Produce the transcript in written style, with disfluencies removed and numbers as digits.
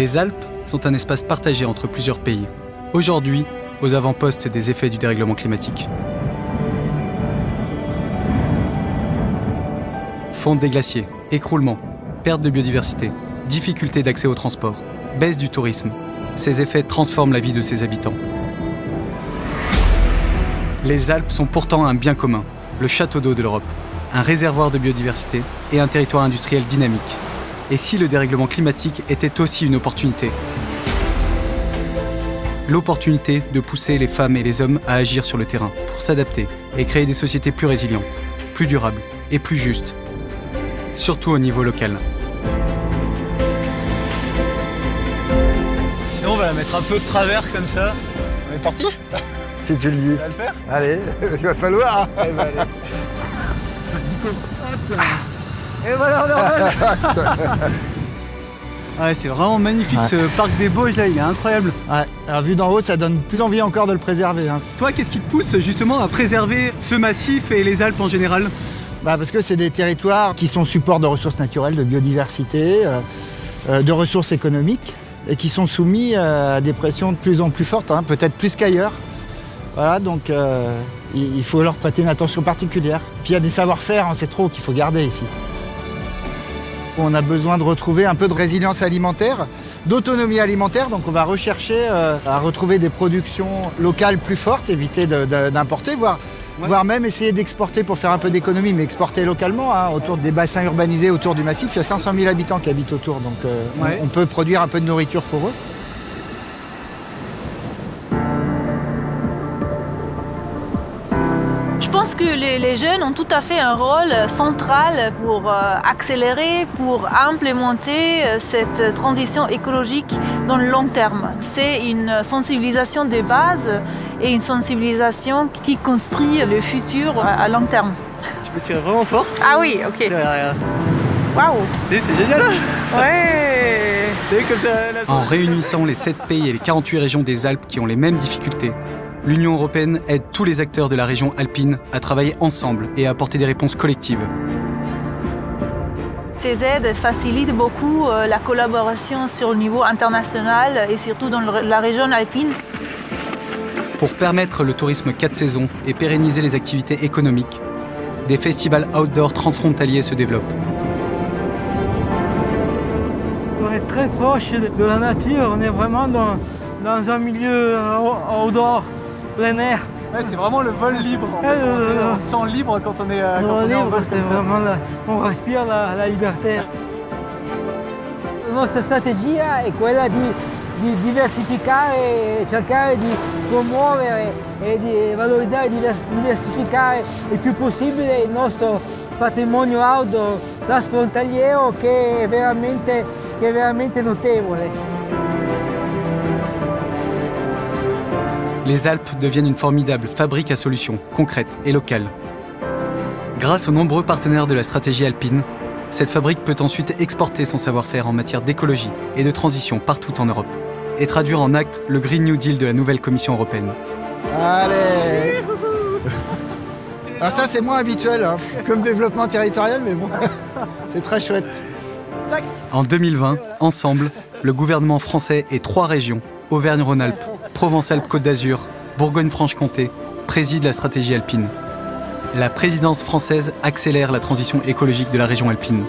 Les Alpes sont un espace partagé entre plusieurs pays. Aujourd'hui, aux avant-postes des effets du dérèglement climatique. Fonte des glaciers, écroulement, perte de biodiversité, difficulté d'accès au transport, baisse du tourisme. Ces effets transforment la vie de ses habitants. Les Alpes sont pourtant un bien commun, le château d'eau de l'Europe, un réservoir de biodiversité et un territoire industriel dynamique. Et si le dérèglement climatique était aussi une opportunité? L'opportunité de pousser les femmes et les hommes à agir sur le terrain pour s'adapter et créer des sociétés plus résilientes, plus durables et plus justes, surtout au niveau local. Sinon, on va la mettre un peu de travers comme ça. On est parti? Si tu le dis. Ça va le faire? Allez, il va falloir. Allez, bah, allez. Et voilà, on Ouais, c'est vraiment magnifique ce parc des Bauges là, il est incroyable. Ouais, alors vu d'en haut, ça donne plus envie encore de le préserver. Hein. Toi, qu'est-ce qui te pousse justement à préserver ce massif et les Alpes en général? Parce que c'est des territoires qui sont support de ressources naturelles, de biodiversité, de ressources économiques et qui sont soumis à des pressions de plus en plus fortes, hein, peut-être plus qu'ailleurs. Voilà, donc il faut leur prêter une attention particulière. Puis il y a des savoir-faire ancestraux qu'il faut garder ici. On a besoin de retrouver un peu de résilience alimentaire, d'autonomie alimentaire, donc on va rechercher à retrouver des productions locales plus fortes, éviter d'importer, voire même essayer d'exporter pour faire un peu d'économie, mais exporter localement, hein, autour des bassins urbanisés autour du massif. Il y a 500 000 habitants qui habitent autour, donc on peut produire un peu de nourriture pour eux. Je pense que les jeunes ont tout à fait un rôle central pour accélérer, pour implémenter cette transition écologique dans le long terme. C'est une sensibilisation de base et une sensibilisation qui construit le futur à long terme. Tu peux tirer vraiment fort? Ah oui, ok. Waouh! C'est génial! Ouais! En réunissant les 7 pays et les 48 régions des Alpes qui ont les mêmes difficultés, l'Union européenne aide tous les acteurs de la région alpine à travailler ensemble et à apporter des réponses collectives. Ces aides facilitent beaucoup la collaboration sur le niveau international et surtout dans la région alpine. Pour permettre le tourisme 4 saisons et pérenniser les activités économiques, des festivals outdoor transfrontaliers se développent. On est très proche de la nature, on est vraiment dans un milieu outdoor, plein air. Ouais, c'est vraiment le vol libre. En fait. On se sent libre quand on est, en vol. C'est vraiment on respire la liberté. La nostra strategia è quella di diversificare, cercare di promuovere e di valorizzare e diversificare il più possibile il nostro patrimonio outdoor transfrontaliero che è veramente notevole. Les Alpes deviennent une formidable fabrique à solutions concrètes et locales. Grâce aux nombreux partenaires de la stratégie alpine, cette fabrique peut ensuite exporter son savoir-faire en matière d'écologie et de transition partout en Europe et traduire en actes le Green New Deal de la nouvelle Commission européenne. Allez! Ah, ça c'est moins habituel hein, comme développement territorial, mais bon, c'est très chouette. En 2020, ensemble, le gouvernement français et 3 régions, Auvergne-Rhône-Alpes, Provence-Alpes-Côte d'Azur, Bourgogne-Franche-Comté, président la stratégie alpine. La présidence française accélère la transition écologique de la région alpine.